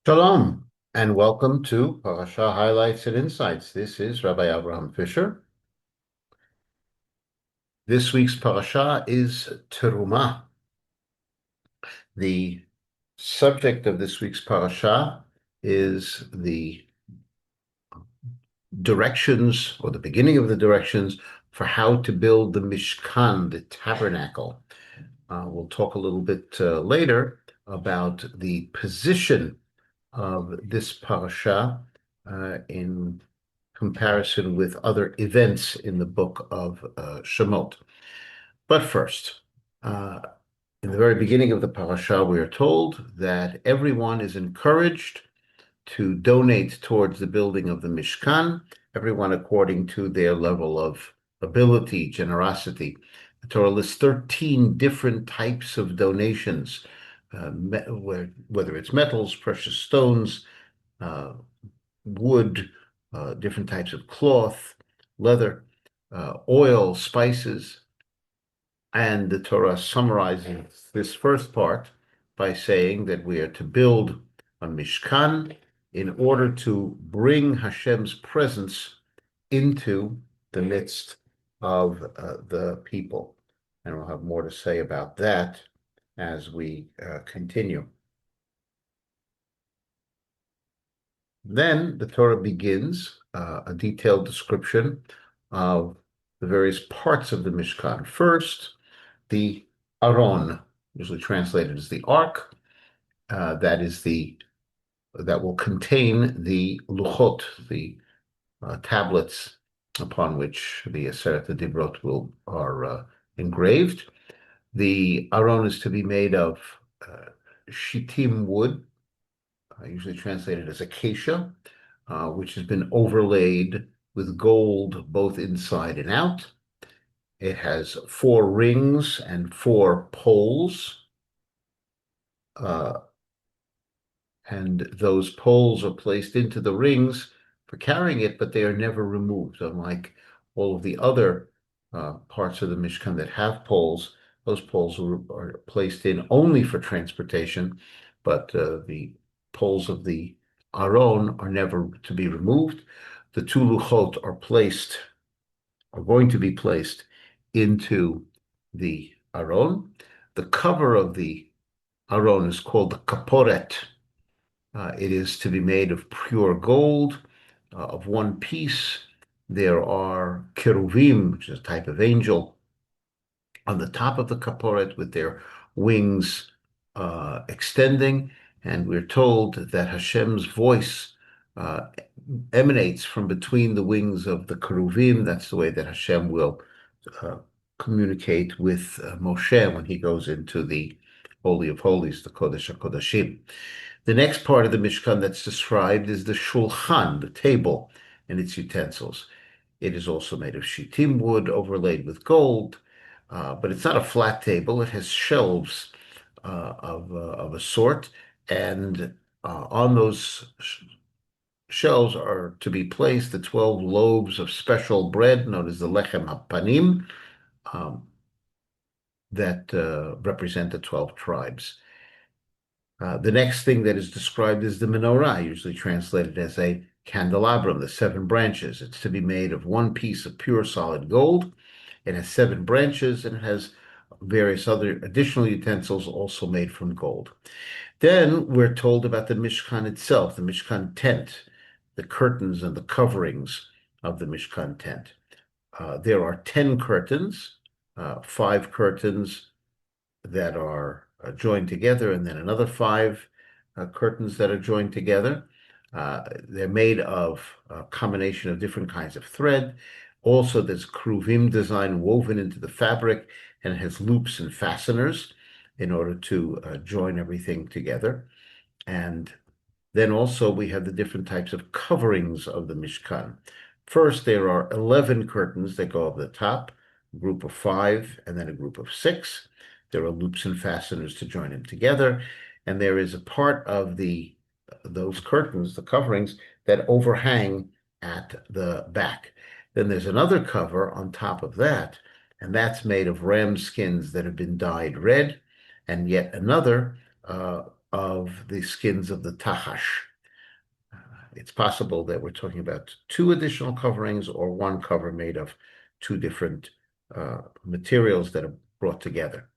Shalom, and welcome to Parsha Highlights and Insights. This is Rabbi Fischer. This week's Parsha is Terumah. The subject of this week's Parsha is the directions, or the beginning of the directions, for how to build the Mishkan, the tabernacle. We'll talk a little bit later about the position of this parasha in comparison with other events in the book of Shemot. But first, uh, in the very beginning of the parasha, we are told that everyone is encouraged to donate towards the building of the Mishkan, everyone according to their level of ability, generosity. The Torah lists 13 different types of donations, whether it's metals, precious stones, uh, wood, different types of cloth, leather, oil, spices. And the Torah summarizes this first part by saying that we are to build a Mishkan in order to bring Hashem's presence into the midst of the people. And we'll have more to say about that as we continue. Then the Torah begins a detailed description of the various parts of the Mishkan. First, the Aron, usually translated as the Ark, that will contain the luchot, the tablets upon which the Aseret Dibrot are engraved. The Aron is to be made of shittim wood, usually translated as acacia, which has been overlaid with gold both inside and out. It has 4 rings and 4 poles, uh, and those poles are placed into the rings for carrying it, but they are never removed. Unlike all of the other parts of the Mishkan that have poles, those poles are placed in only for transportation, but the poles of the Aron are never to be removed. The 2 luchot are going to be placed into the Aron. The cover of the Aron is called the kaporet. It is to be made of pure gold, of one piece. There are cheruvim, which is a type of angel, on the top of the kaporet with their wings extending. And we're told that Hashem's voice uh, emanates from between the wings of the cheruvim. That's the way that Hashem will uh, communicate with Moshe when he goes into the Holy of Holies, the Kodesh HaKodashim. The next part of the Mishkan that's described is the Shulchan, the table, and its utensils. It is also made of shittim wood overlaid with gold, but it's not a flat table. It has shelves of a sort, and on those shelves are to be placed the 12 loaves of special bread known as the Lechem HaPanim, um, that represent the 12 tribes. The next thing that is described is the menorah, usually translated as a candelabrum, the 7 branches. It's to be made of one piece of pure solid gold. It has 7 branches, and it has various other additional utensils also made from gold. Then we're told about the Mishkan itself, the Mishkan tent, the curtains and the coverings of the Mishkan tent. There are 10 curtains, 5 curtains that are joined together, and then another 5 curtains that are joined together. They're made of a combination of different kinds of thread. Also, there's kruvim design woven into the fabric, and it has loops and fasteners in order to join everything together. And then also we have the different types of coverings of the Mishkan. First, there are 11 curtains that go over the top, a group of 5, and then a group of 6. There are loops and fasteners to join them together. And there is a part of those curtains, the coverings, that overhang at the back. Then there's another cover on top of that, and that's made of ram skins that have been dyed red, and yet another of the skins of the tachash. It's possible that we're talking about two additional coverings or one cover made of two different materials that are brought together.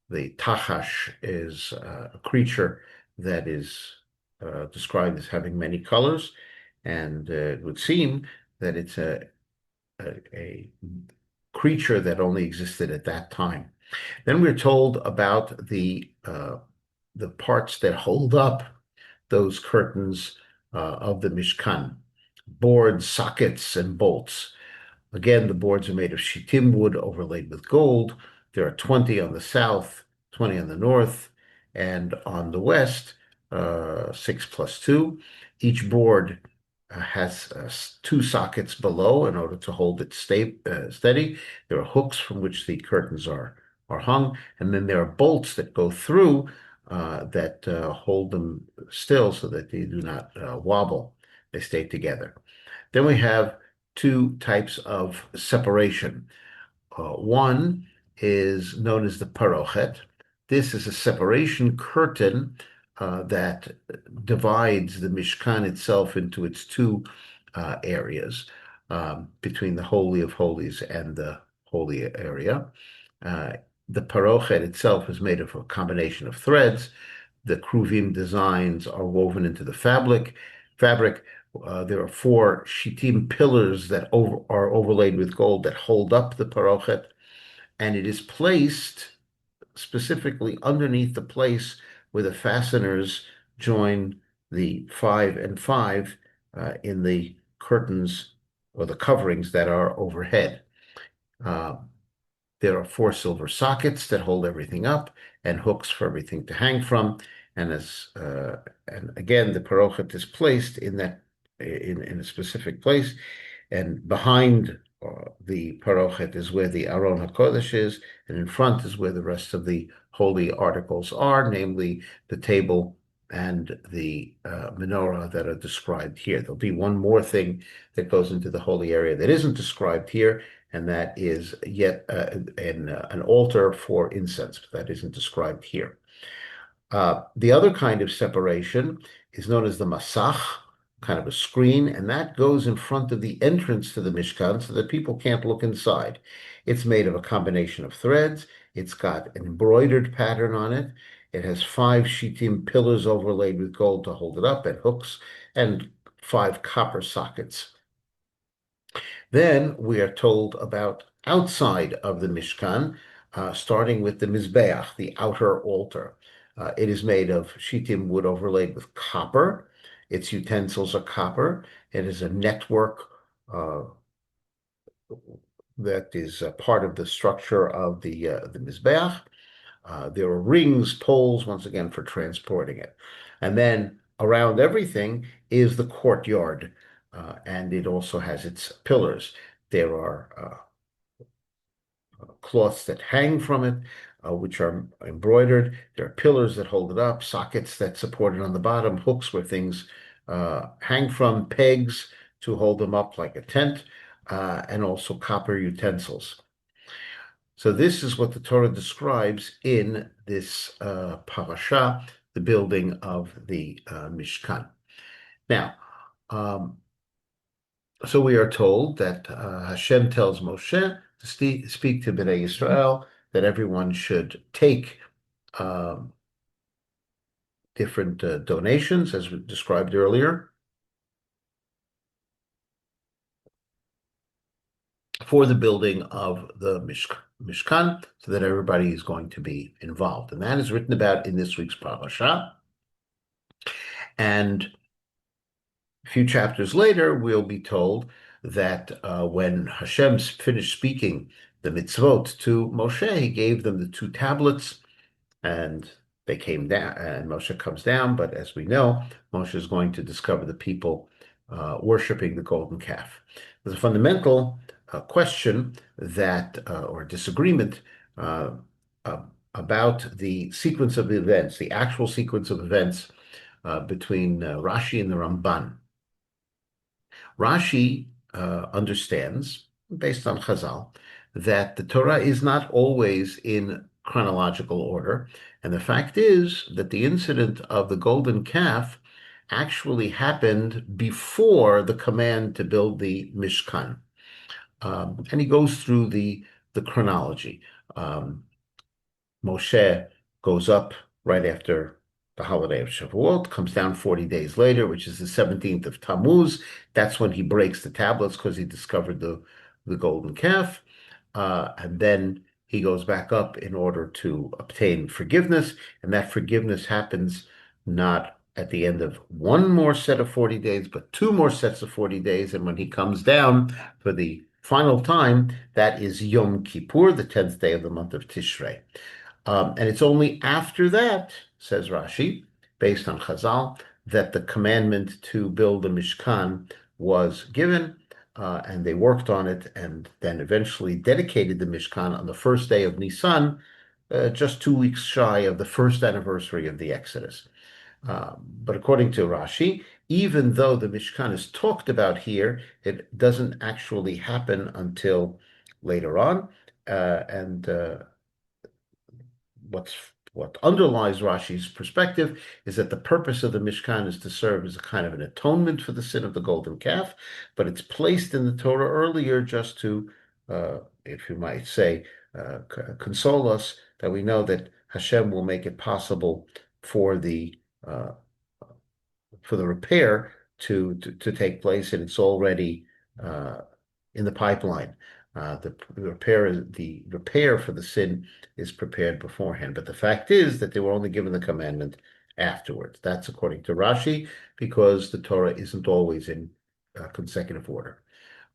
The tachash is a creature that is described as having many colors, and it would seem that it's a creature that only existed at that time. Then we're told about the parts that hold up those curtains of the Mishkan, boards, sockets, and bolts. Again, the boards are made of shittim wood overlaid with gold. There are 20 on the south, 20 on the north, and on the west, 6 plus 2. Each board has two sockets below in order to hold it steady. There are hooks from which the curtains are hung, and then there are bolts that go through that hold them still so that they do not wobble. They stay together. Then we have two types of separation. One is known as the parochet. This is a separation curtain that divides the Mishkan itself into its two areas between the Holy of Holies and the holy area. The parochet itself is made of a combination of threads. The kruvim designs are woven into the fabric. There are four shittim pillars that are overlaid with gold that hold up the parochet, and it is placed specifically underneath the place where the fasteners join the 5 and 5 in the curtains or the coverings that are overhead. There are four silver sockets that hold everything up and hooks for everything to hang from. And again, the parochet is placed in a specific place, and behind the parochet is where the Aron HaKodesh is, and in front is where the rest of the holy articles are, namely the table and the menorah that are described here. There'll be one more thing that goes into the holy area that isn't described here, and that is yet an altar for incense that isn't described here. The other kind of separation is known as the masach, kind of a screen, and that goes in front of the entrance to the Mishkan so that people can't look inside. It's made of a combination of threads. It's got an embroidered pattern on it. It has 5 shittim pillars overlaid with gold to hold it up, and hooks, and 5 copper sockets. Then we are told about outside of the Mishkan, starting with the Mizbeach, the outer altar. It is made of shittim wood overlaid with copper. Its utensils are copper. It is a network that is part of the structure of the Mizbeach. There are rings, poles, once again, for transporting it. And then around everything is the courtyard, and it also has its pillars. There are cloths that hang from it, which are embroidered. There are pillars that hold it up, sockets that support it on the bottom, hooks where things hang from, pegs to hold them up like a tent, and also copper utensils. So this is what the Torah describes in this parasha, the building of the Mishkan. Now, so we are told that Hashem tells Moshe to speak to Bnei Israel, that everyone should take different donations, as we described earlier, for the building of the Mishkan, so that everybody is going to be involved. And that is written about in this week's parasha. And a few chapters later, we'll be told that when Hashem finished speaking the mitzvot to Moshe, he gave them the 2 tablets, and they came down, and Moshe comes down. But as we know, Moshe is going to discover the people worshiping the golden calf. There's a fundamental question that, or disagreement about the sequence of events, the actual sequence of events between Rashi and the Ramban. Rashi understands, based on Chazal, that the Torah is not always in chronological order. And the fact is that the incident of the golden calf actually happened before the command to build the Mishkan. And he goes through the chronology. Um, Moshe goes up right after the holiday of Shavuot, comes down 40 days later, which is the 17th of Tammuz. That's when he breaks the tablets because he discovered the golden calf. And then he goes back up in order to obtain forgiveness. And that forgiveness happens not at the end of one more set of 40 days, but two more sets of 40 days. And when he comes down for the final time, that is Yom Kippur, the 10th day of the month of Tishrei. And it's only after that, says Rashi, based on Chazal, that the commandment to build the Mishkan was given, and they worked on it, and then eventually dedicated the Mishkan on the first day of Nisan, just 2 weeks shy of the first anniversary of the Exodus. But according to Rashi, even though the Mishkan is talked about here, it doesn't actually happen until later on, and what underlies Rashi's perspective is that the purpose of the Mishkan is to serve as a kind of an atonement for the sin of the golden calf, but it's placed in the Torah earlier just to, if you might say, console us that we know that Hashem will make it possible for uh, the repair to take place, and it's already in the pipeline. The repair for the sin is prepared beforehand. But the fact is that they were only given the commandment afterwards. That's according to Rashi, because the Torah isn't always in consecutive order.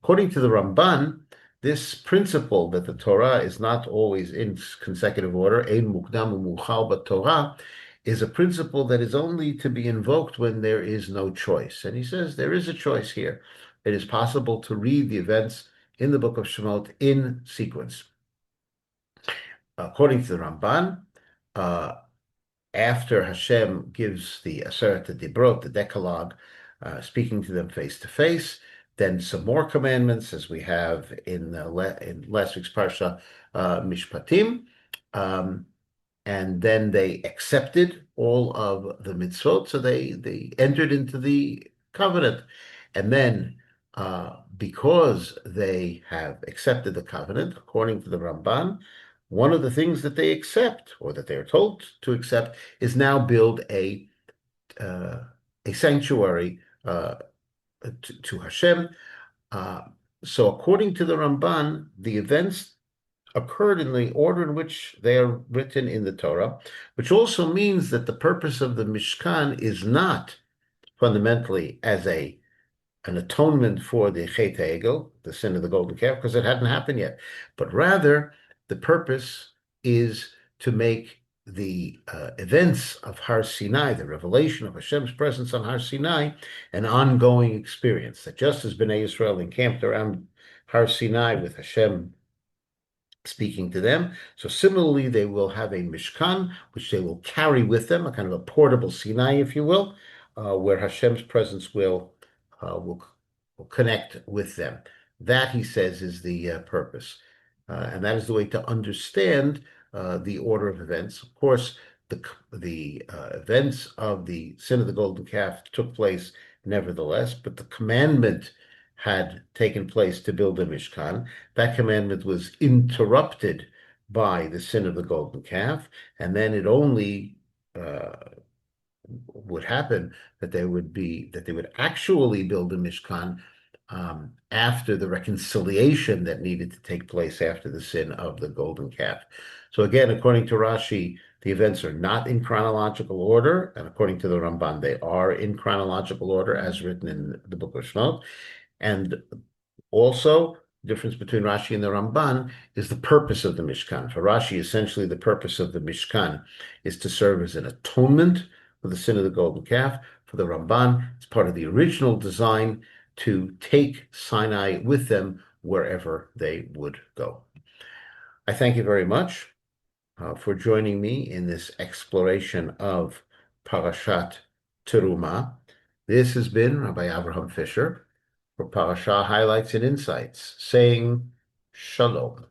According to the Ramban, this principle that the Torah is not always in consecutive order, ein mukdam u'muchal b'Torah, is a principle that is only to be invoked when there is no choice. And he says there is a choice here. It is possible to read the events in the book of Shemot in sequence. According to the Ramban, after Hashem gives the Aseret Dibrot, the Decalogue, speaking to them face to face, then some more commandments, as we have in last week's Parsha, Mishpatim, and then they accepted all of the mitzvot, so they entered into the covenant. And then, because they have accepted the covenant, according to the Ramban, one of the things that they accept, or that they are told to accept, is now build a sanctuary to Hashem. So according to the Ramban, the events occurred in the order in which they are written in the Torah, which also means that the purpose of the Mishkan is not fundamentally as an atonement for the Chet HaEgel, the sin of the golden calf, because it hadn't happened yet, but rather the purpose is to make the events of Har Sinai, the revelation of Hashem's presence on Har Sinai, an ongoing experience. That just as Bnei Israel encamped around Har Sinai with Hashem speaking to them, so similarly they will have a Mishkan, which they will carry with them, a kind of a portable Sinai, if you will, where Hashem's presence will connect with them. That, he says, is the purpose. And that is the way to understand the order of events. Of course, the events of the sin of the golden calf took place nevertheless, but the commandment had taken place to build a Mishkan. That commandment was interrupted by the sin of the golden calf, and then it only would happen that they would actually build a Mishkan after the reconciliation that needed to take place after the sin of the golden calf. So again, according to Rashi, the events are not in chronological order, and according to the Ramban, they are in chronological order as written in the book of Shemot. And also, the difference between Rashi and the Ramban is the purpose of the Mishkan. For Rashi, essentially the purpose of the Mishkan is to serve as an atonement for the sin of the golden calf. For the Ramban, it's part of the original design to take Sinai with them wherever they would go. I thank you very much for joining me in this exploration of Parashat Terumah. This has been Rabbi Avraham Fischer for Parsha Highlights and Insights, saying Shalom.